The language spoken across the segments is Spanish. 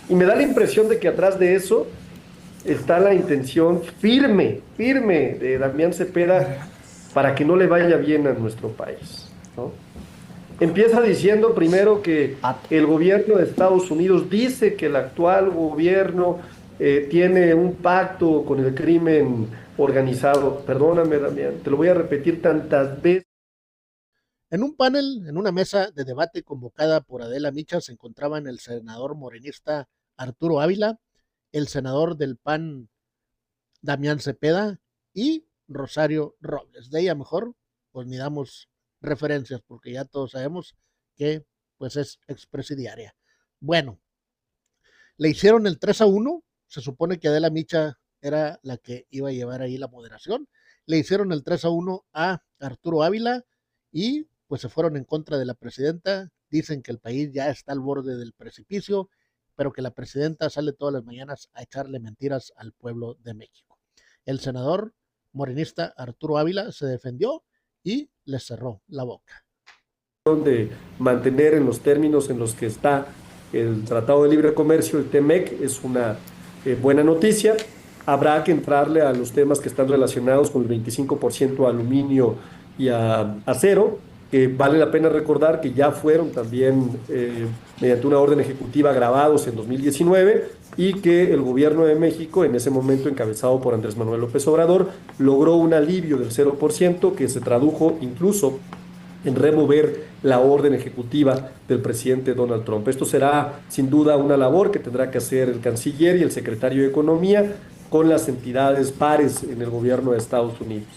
Y me da la impresión de que atrás de eso está la intención firme, firme de Damián Cepeda para que no le vaya bien a nuestro país, ¿no? Empieza diciendo primero que el gobierno de Estados Unidos dice que el actual gobierno tiene un pacto con el crimen organizado. Perdóname, Damián, te lo voy a repetir tantas veces. En un panel, en una mesa de debate convocada por Adela Micha, se encontraban el senador morenista Arturo Ávila, el senador del PAN Damián Cepeda y Rosario Robles. De ella mejor, pues ni damos referencias, porque ya todos sabemos que pues es expresidiaria. Bueno, le hicieron el 3-1, se supone que Adela Micha era la que iba a llevar ahí la moderación, le hicieron el 3-1 a Arturo Ávila y pues se fueron en contra de la presidenta, dicen que el país ya está al borde del precipicio, pero que la presidenta sale todas las mañanas a echarle mentiras al pueblo de México. El senador morenista Arturo Ávila se defendió y les cerró la boca. De mantener en los términos en los que está el Tratado de Libre Comercio, el TEMEC, es una buena noticia. Habrá que entrarle a los temas que están relacionados con el 25% a aluminio y a acero, que vale la pena recordar que ya fueron también mediante una orden ejecutiva grabados en 2019 y que el gobierno de México, en ese momento encabezado por Andrés Manuel López Obrador, logró un alivio del 0% que se tradujo incluso en remover la orden ejecutiva del presidente Donald Trump. Esto será sin duda una labor que tendrá que hacer el canciller y el secretario de Economía con las entidades pares en el gobierno de Estados Unidos.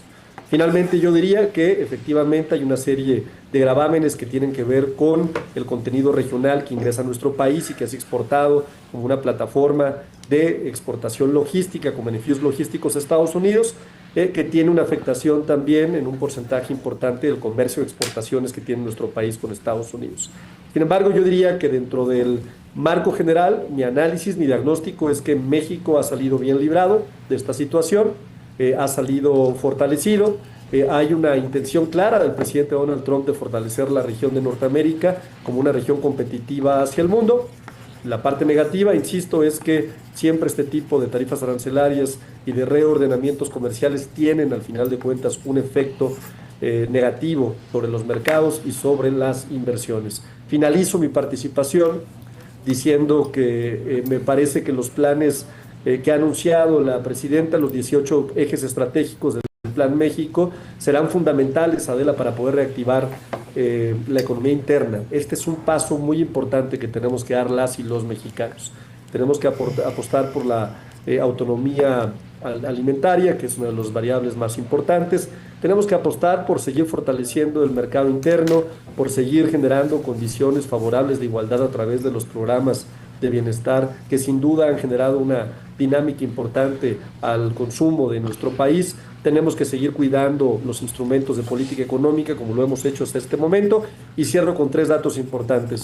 Finalmente, yo diría que efectivamente hay una serie de gravámenes que tienen que ver con el contenido regional que ingresa a nuestro país y que es exportado como una plataforma de exportación logística con beneficios logísticos a Estados Unidos, que tiene una afectación también en un porcentaje importante del comercio de exportaciones que tiene nuestro país con Estados Unidos. Sin embargo, yo diría que dentro del marco general, mi análisis, mi diagnóstico es que México ha salido bien librado de esta situación, ha salido fortalecido. Hay una intención clara del presidente Donald Trump de fortalecer la región de Norteamérica como una región competitiva hacia el mundo. La parte negativa, insisto, es que siempre este tipo de tarifas arancelarias y de reordenamientos comerciales tienen al final de cuentas un efecto negativo sobre los mercados y sobre las inversiones. Finalizo mi participación diciendo que me parece que los planes que ha anunciado la presidenta, los 18 ejes estratégicos del Plan México, serán fundamentales, Adela, para poder reactivar la economía interna. Este es un paso muy importante que tenemos que dar las y los mexicanos. Tenemos que apostar por la autonomía alimentaria, que es una de las variables más importantes. Tenemos que apostar por seguir fortaleciendo el mercado interno, por seguir generando condiciones favorables de igualdad a través de los programas de bienestar que sin duda han generado una dinámica importante al consumo de nuestro país. Tenemos que seguir cuidando los instrumentos de política económica como lo hemos hecho hasta este momento. Y cierro con 3 datos importantes.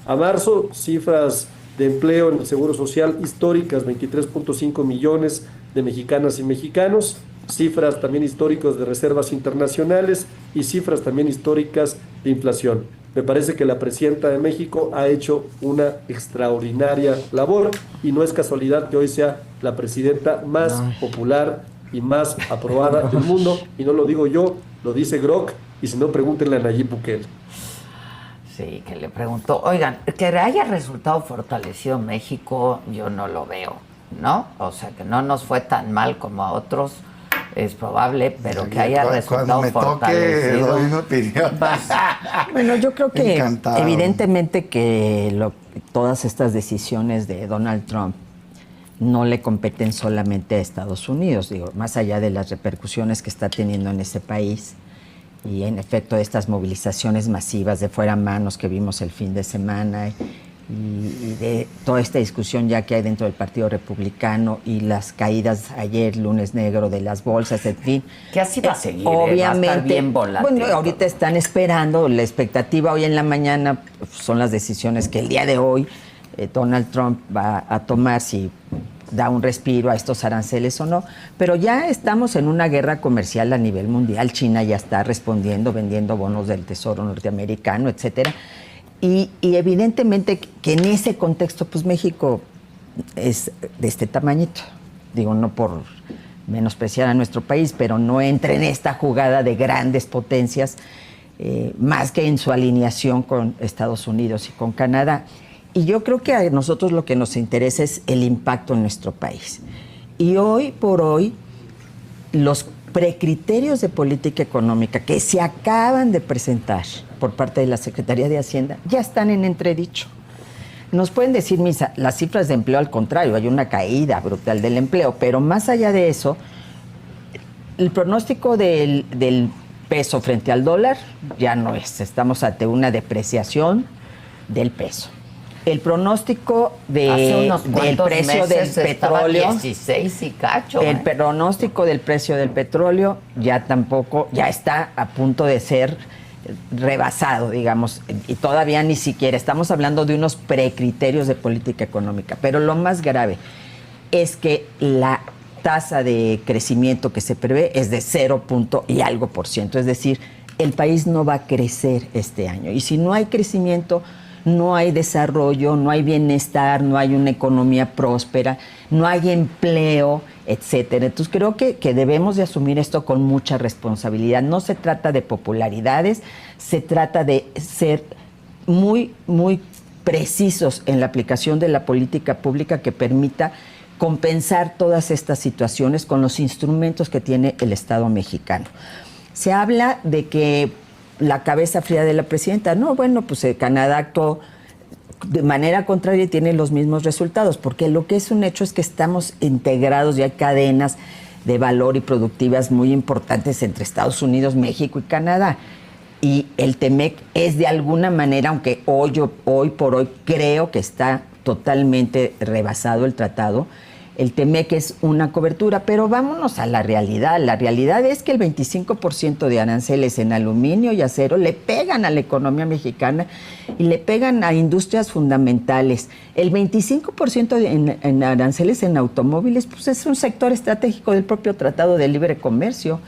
A marzo, cifras de empleo en el Seguro Social históricas, 23.5 millones de mexicanas y mexicanos, cifras también históricas de reservas internacionales y cifras también históricas de inflación. Me parece que la presidenta de México ha hecho una extraordinaria labor y no es casualidad que hoy sea la presidenta más popular y más aprobada del mundo. Y no lo digo yo, lo dice Grok, y si no, pregúntenle a Nayib Bukele. Sí, que le preguntó, oigan, que haya resultado fortalecido México, yo no lo veo, ¿no? O sea, que no nos fue tan mal como a otros, es probable, pero que haya resultado fortalecido. Doy mi opinión. Bueno, yo creo que Encantado. evidentemente que todas estas decisiones de Donald Trump no le competen solamente a Estados Unidos, digo, más allá de las repercusiones que está teniendo en ese país y en efecto estas movilizaciones masivas de fuera manos que vimos el fin de semana y de toda esta discusión ya que hay dentro del Partido Republicano y las caídas ayer, lunes negro, de las bolsas, en fin. Que así va a seguir, obviamente, va a estar bien volátil. Bueno, ahorita están esperando, la expectativa hoy en la mañana son las decisiones que el día de hoy Donald Trump va a tomar, si da un respiro a estos aranceles o no, pero ya estamos en una guerra comercial a nivel mundial. China ya está respondiendo, vendiendo bonos del Tesoro norteamericano, etcétera. Y evidentemente que en ese contexto, pues México es de este tamañito. Digo, no por menospreciar a nuestro país, pero no entra en esta jugada de grandes potencias, más que en su alineación con Estados Unidos y con Canadá. Y yo creo que a nosotros lo que nos interesa es el impacto en nuestro país. Y hoy por hoy, los precriterios de política económica que se acaban de presentar por parte de la Secretaría de Hacienda ya están en entredicho. Nos pueden decir, Misa, las cifras de empleo, al contrario, hay una caída brutal del empleo, pero más allá de eso, el pronóstico del peso frente al dólar ya no es. Estamos ante una depreciación del peso. El pronóstico del precio del petróleo, 16 y cacho. el pronóstico del precio del petróleo ya tampoco, ya está a punto de ser rebasado, digamos, y todavía ni siquiera estamos hablando de unos precriterios de política económica. Pero lo más grave es que la tasa de crecimiento que se prevé es de 0 y algo por ciento, es decir, el país no va a crecer este año. Y si no hay crecimiento, no hay desarrollo, no hay bienestar, no hay una economía próspera, no hay empleo, etcétera. Entonces creo que debemos de asumir esto con mucha responsabilidad. No se trata de popularidades, se trata de ser muy, muy precisos en la aplicación de la política pública que permita compensar todas estas situaciones con los instrumentos que tiene el Estado mexicano. Se habla de que la cabeza fría de la presidenta. No, bueno, pues Canadá actuó de manera contraria y tiene los mismos resultados, porque lo que es un hecho es que estamos integrados y hay cadenas de valor y productivas muy importantes entre Estados Unidos, México y Canadá. Y el TEMEC es de alguna manera, aunque hoy por hoy creo que está totalmente rebasado el tratado, el TEMEC es una cobertura, pero vámonos a la realidad. La realidad es que el 25% de aranceles en aluminio y acero le pegan a la economía mexicana y le pegan a industrias fundamentales. El 25% en aranceles en automóviles, pues es un sector estratégico del propio Tratado de Libre Comercio.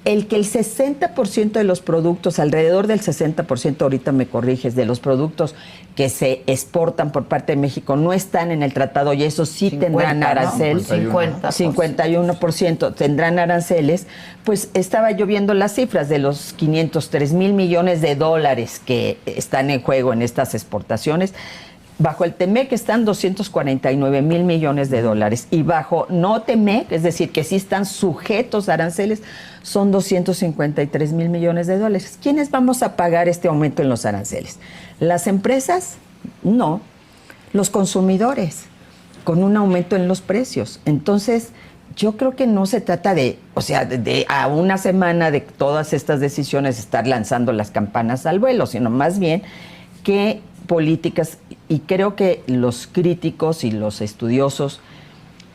El que el 60% de los productos, alrededor del 60%, ahorita me corriges, de los productos que se exportan por parte de México no están en el tratado y eso sí 50, tendrán arancel, ¿no? 51% tendrán aranceles. Pues estaba yo viendo las cifras de los 503 mil millones de dólares que están en juego en estas exportaciones. Bajo el TEMEC están 249 mil millones de dólares y bajo no TEMEC, es decir, que sí están sujetos a aranceles, son 253 mil millones de dólares. ¿Quiénes vamos a pagar este aumento en los aranceles? ¿Las empresas? No. Los consumidores, con un aumento en los precios. Entonces, yo creo que no se trata de, o sea, de a una semana de todas estas decisiones estar lanzando las campanas al vuelo, sino más bien que políticas, y creo que los críticos y los estudiosos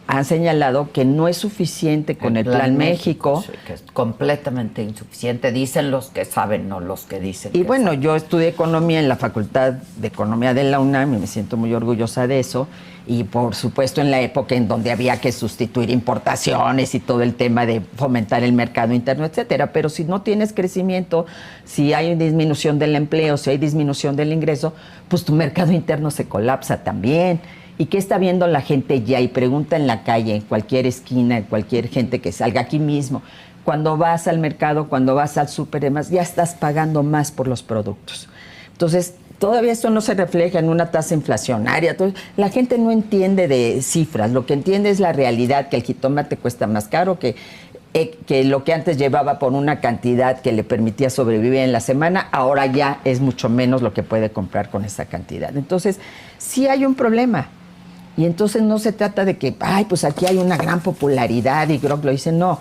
han señalado que no es suficiente con el Plan México. Sí, que es completamente insuficiente, dicen los que saben, no los que dicen. Y bueno, yo estudié economía en la Facultad de Economía de la UNAM y me siento muy orgullosa de eso. Y por supuesto en la época en donde había que sustituir importaciones y todo el tema de fomentar el mercado interno, etcétera. Pero si no tienes crecimiento, si hay disminución del empleo, si hay disminución del ingreso, pues tu mercado interno se colapsa también. ¿Y qué está viendo la gente ya? Y pregunta en la calle, en cualquier esquina, en cualquier gente que salga aquí mismo. Cuando vas al mercado, cuando vas al súper, demás, ya estás pagando más por los productos. Entonces, todavía esto no se refleja en una tasa inflacionaria. Entonces, la gente no entiende de cifras. Lo que entiende es la realidad, que el jitomate cuesta más caro, que lo que antes llevaba por una cantidad que le permitía sobrevivir en la semana, ahora ya es mucho menos lo que puede comprar con esa cantidad. Entonces, sí hay un problema. Y entonces no se trata de que, ay, pues aquí hay una gran popularidad y Grock lo dice. No,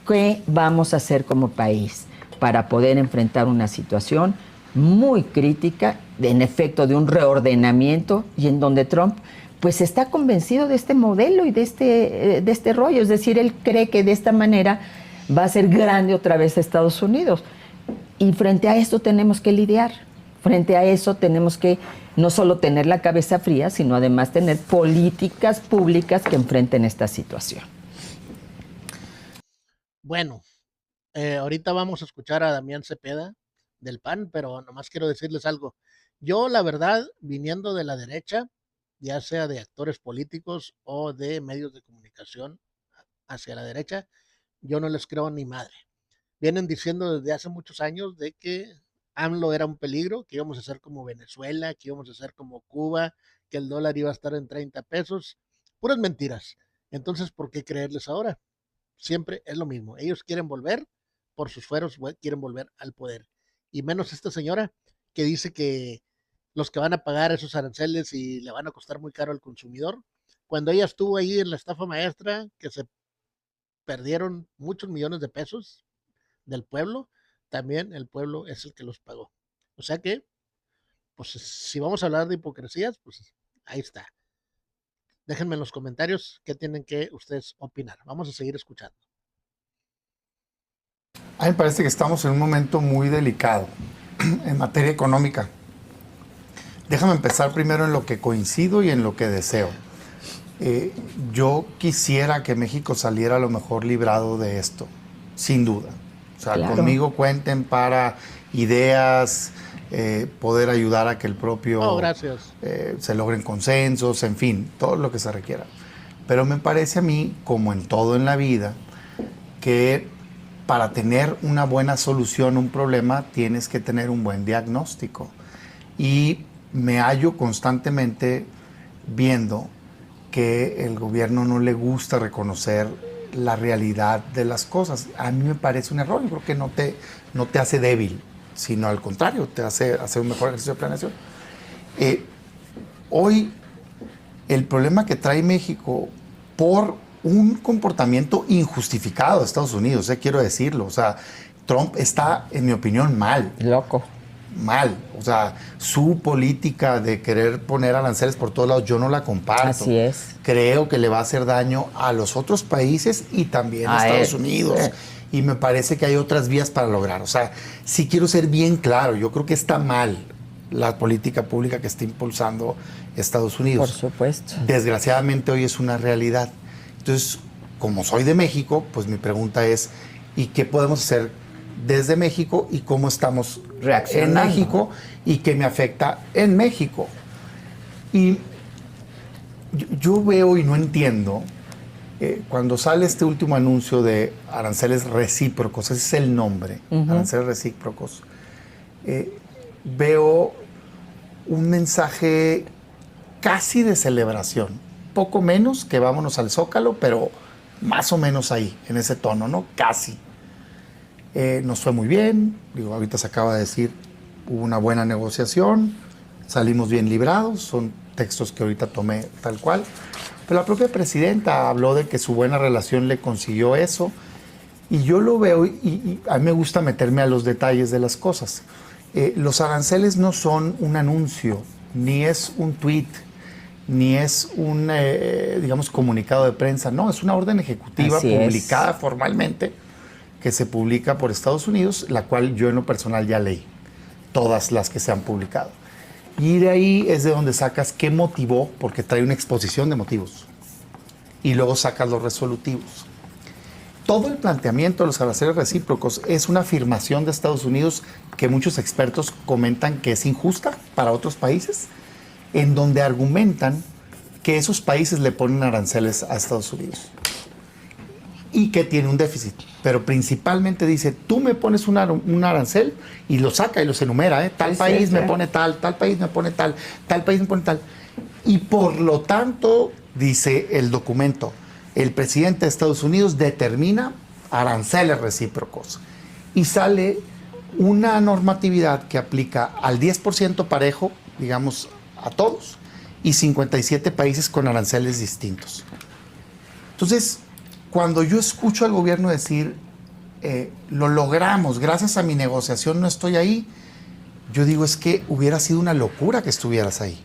¿qué vamos a hacer como país para poder enfrentar una situación muy crítica, en efecto, de un reordenamiento y en donde Trump pues está convencido de este modelo y de este rollo? Es decir, él cree que de esta manera va a ser grande otra vez Estados Unidos. Y frente a esto tenemos que lidiar. Frente a eso tenemos que no solo tener la cabeza fría, sino además tener políticas públicas que enfrenten esta situación. Bueno, ahorita vamos a escuchar a Damián Cepeda del PAN, pero nomás quiero decirles algo. Yo, la verdad, viniendo de la derecha, ya sea de actores políticos o de medios de comunicación hacia la derecha, yo no les creo ni madre. Vienen diciendo desde hace muchos años de que AMLO era un peligro, que íbamos a ser como Venezuela, que íbamos a ser como Cuba, que el dólar iba a estar en 30 pesos. Puras mentiras. Entonces, ¿por qué creerles ahora? Siempre es lo mismo. Ellos quieren volver, por sus fueros, quieren volver al poder. Y menos esta señora que dice que los que van a pagar esos aranceles y le van a costar muy caro al consumidor, cuando ella estuvo ahí en la estafa maestra, que se perdieron muchos millones de pesos del pueblo, también el pueblo es el que los pagó. O sea que, pues si vamos a hablar de hipocresías, pues ahí está. Déjenme en los comentarios qué tienen que ustedes opinar. Vamos a seguir escuchando. A mí me parece que estamos en un momento muy delicado en materia económica. Déjame empezar primero en lo que coincido y en lo que deseo. Yo quisiera que México saliera a lo mejor librado de esto, sin duda. O sea, claro, conmigo cuenten para ideas, poder ayudar a que el propio gracias. Se logren consensos, en fin, todo lo que se requiera. Pero me parece a mí, como en todo en la vida, que para tener una buena solución a un problema tienes que tener un buen diagnóstico. Y me hallo constantemente viendo que el gobierno no le gusta reconocer la realidad de las cosas. A mí me parece un error. Yo creo que no te hace débil, sino al contrario, te hace un mejor ejercicio de planeación. Hoy, el problema que trae México por un comportamiento injustificado de Estados Unidos, quiero decirlo, o sea, Trump está, en mi opinión, mal. loco. Mal, o sea, su política de querer poner aranceles por todos lados, yo no la comparto. Así es. Creo que le va a hacer daño a los otros países y también a Estados Unidos. Y me parece que hay otras vías para lograr. O sea, sí quiero ser bien claro, yo creo que está mal la política pública que está impulsando Estados Unidos. Por supuesto. Desgraciadamente hoy es una realidad. Entonces, como soy de México, pues mi pregunta es, ¿y qué podemos hacer desde México y cómo estamos reaccionando en México y qué me afecta en México? Y yo veo y no entiendo cuando sale este último anuncio de aranceles recíprocos, ese es el nombre, aranceles recíprocos, veo un mensaje casi de celebración, poco menos que vámonos al Zócalo, pero más o menos ahí, en ese tono, ¿no? Casi. Nos fue muy bien, digo, ahorita se acaba de decir, hubo una buena negociación, salimos bien librados, son textos que ahorita tomé tal cual, pero la propia presidenta habló de que su buena relación le consiguió eso, y yo lo veo, y a mí me gusta meterme a los detalles de las cosas. Los aranceles no son un anuncio, ni es un tweet, ni es un, digamos, comunicado de prensa, no, es una orden ejecutiva publicada formalmente, que se publica por Estados Unidos, la cual yo en lo personal ya leí, todas las que se han publicado. Y de ahí es de donde sacas qué motivó, porque trae una exposición de motivos, y luego sacas los resolutivos. Todo el planteamiento de los aranceles recíprocos es una afirmación de Estados Unidos que muchos expertos comentan que es injusta para otros países, en donde argumentan que esos países le ponen aranceles a Estados Unidos y que tiene un déficit, pero principalmente dice, tú me pones un arancel y lo saca y los enumera, tal país me pone tal país me pone tal país me pone tal, y por lo tanto, dice el documento, el presidente de Estados Unidos determina aranceles recíprocos y sale una normatividad que aplica al 10% parejo, digamos, a todos, y 57 países con aranceles distintos. Entonces, cuando yo escucho al gobierno decir, lo logramos, gracias a mi negociación no estoy ahí, yo digo, es que hubiera sido una locura que estuvieras ahí.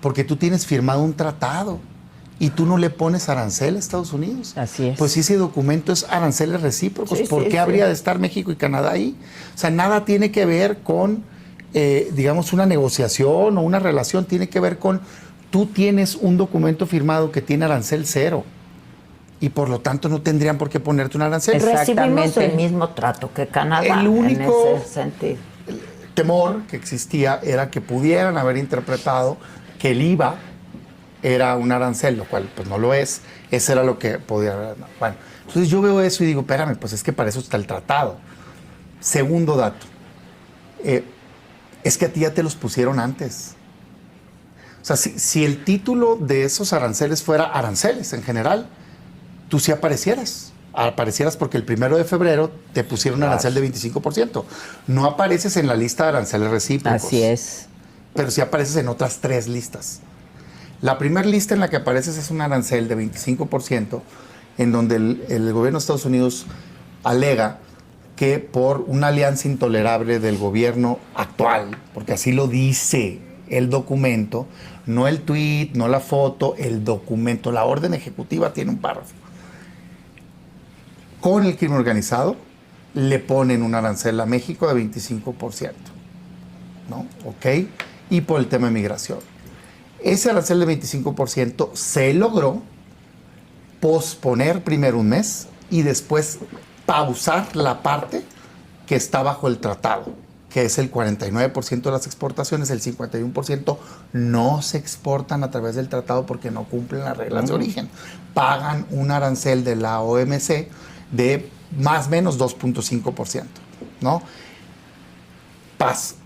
Porque tú tienes firmado un tratado y tú no le pones arancel a Estados Unidos. Así es. Pues si ese documento es aranceles recíprocos, ¿por qué habría de estar México y Canadá ahí? O sea, nada tiene que ver con, digamos, una negociación o una relación, tiene que ver con, tú tienes un documento firmado que tiene arancel cero. Y por lo tanto no tendrían por qué ponerte un arancel. Recibimos el mismo trato que Canadá. El único en ese sentido. temor que existía era que pudieran haber interpretado que el IVA era un arancel, lo cual pues no lo es. Ese era lo que podía... Bueno, entonces yo veo eso y digo, espérame, pues es que para eso está el tratado. Segundo dato, es que a ti ya te los pusieron antes. O sea, si el título de esos aranceles fuera aranceles en general, tú sí aparecieras. Aparecieras porque el 1 de febrero te pusieron un arancel de 25%. No apareces en la lista de aranceles recíprocos. Así es. Pero sí apareces en otras 3 listas. La primera lista en la que apareces es un arancel de 25%, en donde el gobierno de Estados Unidos alega que por una alianza intolerable del gobierno actual, porque así lo dice el documento, no el tuit, no la foto, el documento, la orden ejecutiva tiene un párrafo. Con el crimen organizado le ponen un arancel a México de 25%, ¿no? ¿Ok? Y por el tema de migración. Ese arancel de 25% se logró posponer primero un mes y después pausar la parte que está bajo el tratado, que es el 49% de las exportaciones, el 51% no se exportan a través del tratado porque no cumplen las reglas de origen. Pagan un arancel de la OMC de más o menos 2.5%, ¿no? Paz.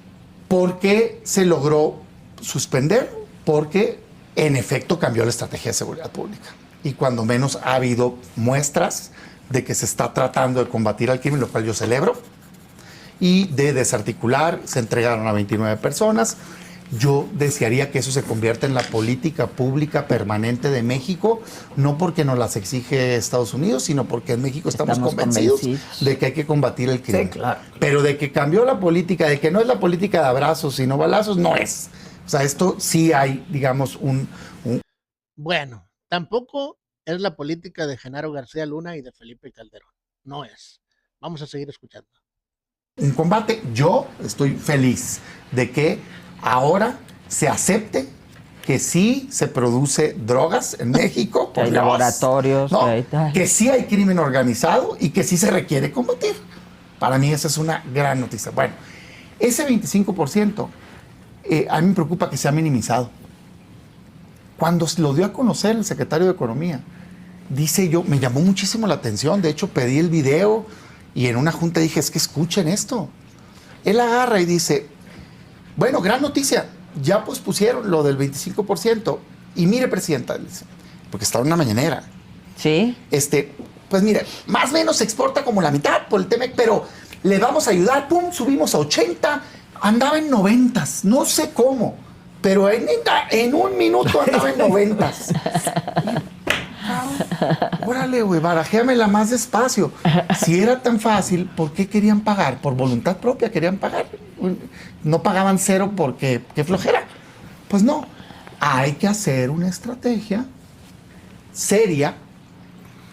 ¿Por qué se logró suspender? Porque en efecto cambió la estrategia de seguridad pública. Y cuando menos ha habido muestras de que se está tratando de combatir al crimen, lo cual yo celebro, y de desarticular, se entregaron a 29 personas. Yo desearía que eso se convierta en la política pública permanente de México, no porque nos las exige Estados Unidos, sino porque en México estamos convencidos de que hay que combatir el crimen. Sí, claro. Pero de que cambió la política, de que no es la política de abrazos sino balazos, no es. O sea, esto sí hay, digamos, Bueno, tampoco es la política de Genaro García Luna y de Felipe Calderón. No es. Vamos a seguir escuchando. un combate. Yo estoy feliz de que ahora se acepte que sí se produce drogas en México. Que hay laboratorios. ¿no? Que Que sí hay crimen organizado y que sí se requiere combatir. Para mí esa es una gran noticia. Bueno, ese 25%, a mí me preocupa que se ha minimizado. Cuando lo dio a conocer el secretario de Economía, dice yo, me llamó muchísimo la atención. De hecho, pedí el video y en una junta dije, es que escuchen esto. Él agarra y dice, bueno, gran noticia, ya pospusieron lo del 25%. Y mire, presidenta, porque estaba en una mañanera. Sí. Pues mire, más o menos se exporta como la mitad por el TEMEC, pero le vamos a ayudar, pum, subimos a 80, andaba en 90, no sé cómo, pero en un minuto andaba en 90. Órale, güey, barajéamela más despacio. Si era tan fácil, ¿por qué querían pagar? Por voluntad propia querían pagar. No pagaban cero porque, qué flojera. Pues no, hay que hacer una estrategia seria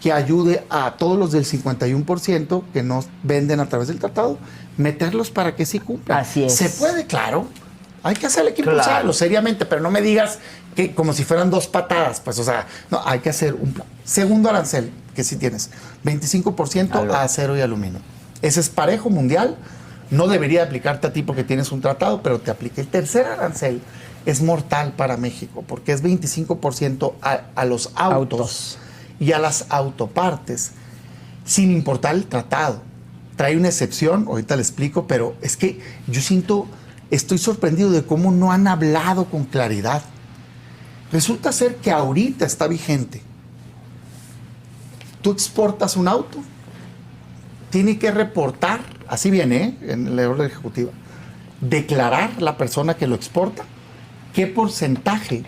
que ayude a todos los del 51% que no venden a través del tratado, meterlos para que sí cumplan. Así es. Se puede, claro. Hay que hacerle que impulsarlo seriamente, pero no me digas que como si fueran dos patadas, pues, o sea, no, hay que hacer un plan. Segundo arancel, que sí tienes, 25% a acero y aluminio. Ese es parejo mundial, no debería aplicarte a ti porque tienes un tratado, pero te aplica. El tercer arancel es mortal para México, porque es 25% a los autos y a las autopartes, sin importar el tratado. Trae una excepción, ahorita le explico, pero es que yo estoy sorprendido de cómo no han hablado con claridad. Resulta ser que ahorita está vigente. Tú exportas un auto, tiene que reportar, así viene, en la orden ejecutiva, declarar la persona que lo exporta qué porcentaje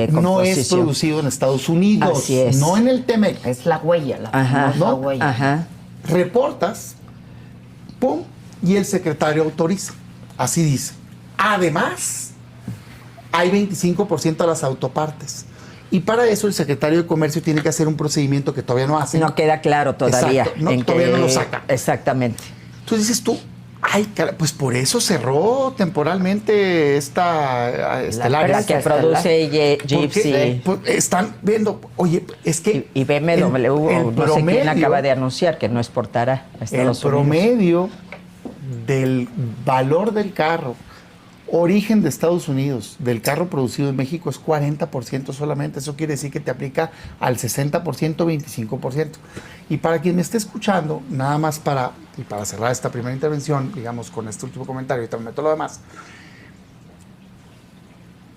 no es producido en Estados Unidos, así es. No en el TEMEC. Es la huella, ¿no? la huella. Ajá. Reportas, pum, y el secretario autoriza. Así dice. Además, hay 25% a las autopartes. Y para eso el secretario de Comercio tiene que hacer un procedimiento que todavía no hace. No queda claro todavía. Exacto, todavía no lo saca. Exactamente. Entonces dices tú, ay, pues por eso cerró temporalmente esta la que produce Gypsy. Pues están viendo, oye, es que y BMW, no sé quién acaba de anunciar que no exportará a Estados Unidos. El promedio del valor del carro Origen de Estados Unidos, del carro producido en México es 40% solamente. Eso quiere decir que te aplica al 60%, 25%. Y para quien me esté escuchando, nada más para cerrar esta primera intervención, digamos, con este último comentario, y también meto lo demás.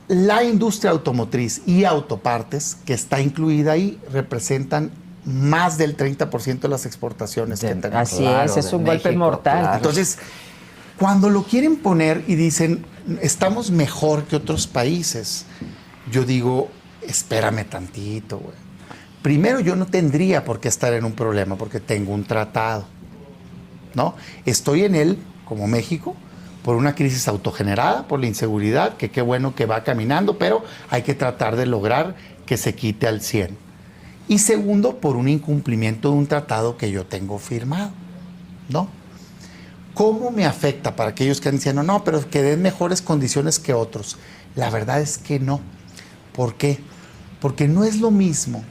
La industria automotriz y autopartes, que está incluida ahí, representan más del 30% de las exportaciones que tenemos. Así es un golpe mortal. Claro. Entonces, cuando lo quieren poner y dicen, estamos mejor que otros países, yo digo, espérame tantito, güey. Primero, yo no tendría por qué estar en un problema porque tengo un tratado, ¿no? Estoy en él, como México, por una crisis autogenerada, por la inseguridad, que qué bueno que va caminando, pero hay que tratar de lograr que se quite al 100. Y segundo, por un incumplimiento de un tratado que yo tengo firmado, ¿no? ¿Cómo me afecta para aquellos que han diciendo, no, pero que den mejores condiciones que otros? La verdad es que no. ¿Por qué? Porque no es lo mismo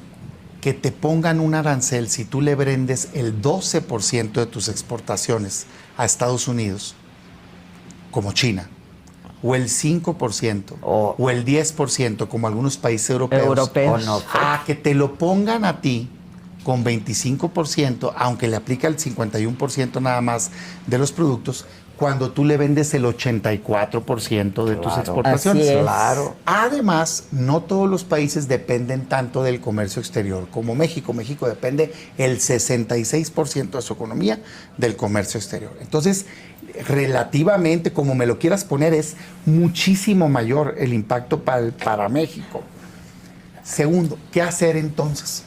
que te pongan un arancel si tú le vendes el 12% de tus exportaciones a Estados Unidos, como China, o el 5%, o el 10%, como algunos países europeos. A que te lo pongan a ti con 25%, aunque le aplica el 51% nada más de los productos, cuando tú le vendes el 84% de tus exportaciones. Así es. Claro. Además, no todos los países dependen tanto del comercio exterior como México. México depende el 66% de su economía del comercio exterior. Entonces, relativamente, como me lo quieras poner, es muchísimo mayor el impacto para México. Segundo, ¿qué hacer entonces?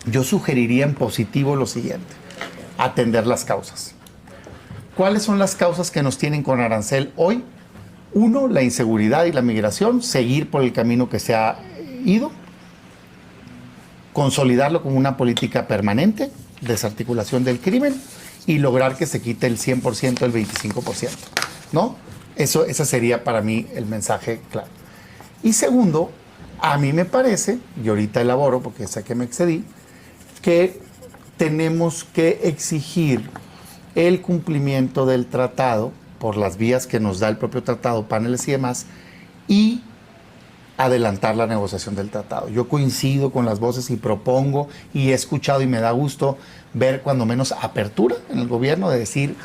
Yo sugeriría en positivo lo siguiente: atender las causas. ¿Cuáles son las causas que nos tienen con arancel hoy? Uno, la inseguridad y la migración, seguir por el camino que se ha ido, consolidarlo como una política permanente, desarticulación del crimen y lograr que se quite el 100%, el 25%, ¿no? Ese sería para mí el mensaje claro. Y segundo, a mí me parece, y ahorita elaboro porque sé que me excedí, que tenemos que exigir el cumplimiento del tratado por las vías que nos da el propio tratado, paneles y demás, y adelantar la negociación del tratado. Yo coincido con las voces y propongo, y he escuchado y me da gusto ver cuando menos apertura en el gobierno de decir,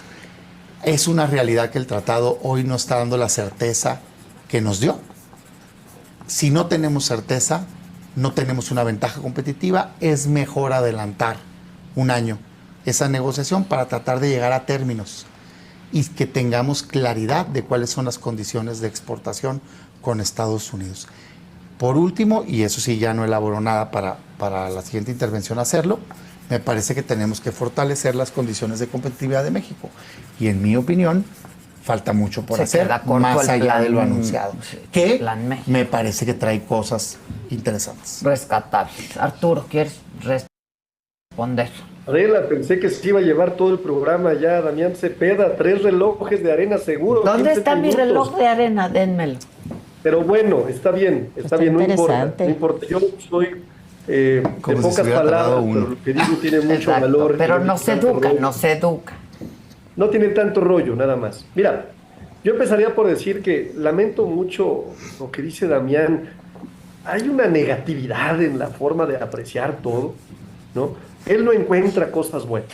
es una realidad que el tratado hoy no está dando la certeza que nos dio. Si no tenemos certeza, no tenemos una ventaja competitiva, es mejor adelantar un año esa negociación para tratar de llegar a términos y que tengamos claridad de cuáles son las condiciones de exportación con Estados Unidos. Por último, y eso sí ya no elaboro nada para la siguiente intervención hacerlo, me parece que tenemos que fortalecer las condiciones de competitividad de México. Y en mi opinión, falta mucho por hacer, más allá de lo anunciado. Que me parece que trae cosas interesantes. Rescatables. Arturo, ¿quieres responder? Adela, pensé que se iba a llevar todo el programa ya, Damián Cepeda, 3 relojes de arena seguro. ¿Dónde está mi reloj de arena? Dénmelo. Pero bueno, está bien, no importa. Yo soy de pocas palabras, pero lo que digo tiene mucho valor. Pero no se educa. No tiene tanto rollo, nada más. Mira, yo empezaría por decir que lamento mucho lo que dice Damián. Hay una negatividad en la forma de apreciar todo, ¿no? Él no encuentra cosas buenas.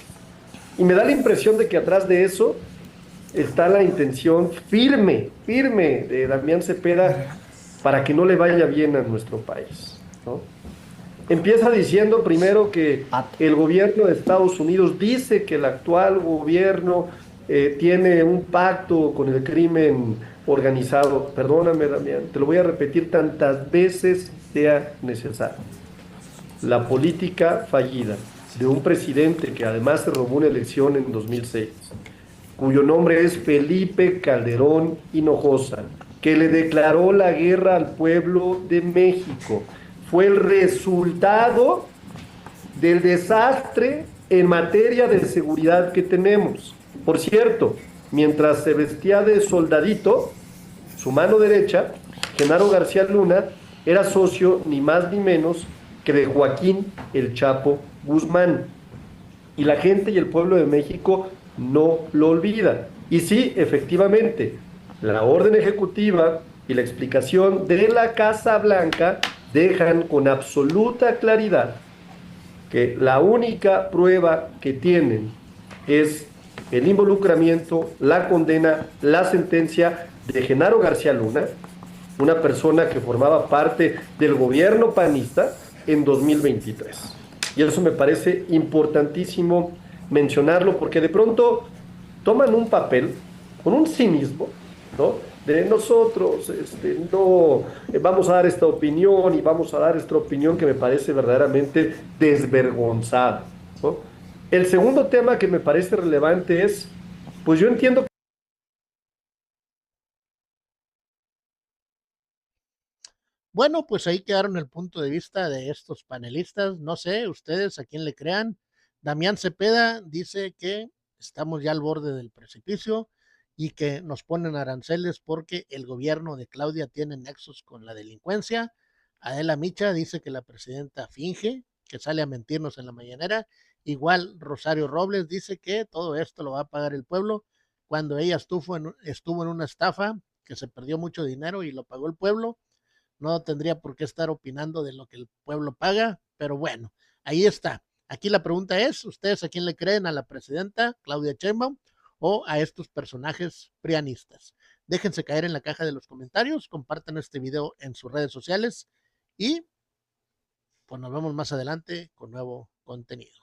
Y me da la impresión de que atrás de eso está la intención firme de Damián Cepeda para que no le vaya bien a nuestro país, ¿no? Empieza diciendo primero que el gobierno de Estados Unidos dice que el actual gobierno tiene un pacto con el crimen organizado. Perdóname, Damián, te lo voy a repetir tantas veces sea necesario. La política fallida de un presidente que además se robó una elección en 2006, cuyo nombre es Felipe Calderón Hinojosa, que le declaró la guerra al pueblo de México, fue el resultado del desastre en materia de seguridad que tenemos. Por cierto, mientras se vestía de soldadito, su mano derecha, Genaro García Luna, era socio ni más ni menos que de Joaquín El Chapo Guzmán. Y la gente y el pueblo de México no lo olvida. Y sí, efectivamente, La orden ejecutiva y la explicación de la Casa Blanca dejan con absoluta claridad que la única prueba que tienen es el involucramiento, la condena, la sentencia de Genaro García Luna, una persona que formaba parte del gobierno panista en 2023. Y eso me parece importantísimo mencionarlo, porque de pronto toman un papel con un cinismo, ¿no? De nosotros, no vamos a dar esta opinión y vamos a dar esta opinión que me parece verdaderamente desvergonzada, ¿no? El segundo tema que me parece relevante es, pues yo entiendo. Bueno, pues ahí quedaron el punto de vista de estos panelistas. No sé, ustedes a quién le crean. Damián Cepeda dice que estamos ya al borde del precipicio y que nos ponen aranceles porque el gobierno de Claudia tiene nexos con la delincuencia. Adela Micha dice que la presidenta finge, que sale a mentirnos en la mañanera. Igual Rosario Robles dice que todo esto lo va a pagar el pueblo cuando ella estuvo en una estafa, que se perdió mucho dinero y lo pagó el pueblo. No tendría por qué estar opinando de lo que el pueblo paga, pero bueno, ahí está. Aquí la pregunta es, ¿ustedes a quién le creen? ¿A la presidenta Claudia Sheinbaum o a estos personajes prianistas? Déjense caer en la caja de los comentarios, compartan este video en sus redes sociales y pues nos vemos más adelante con nuevo contenido.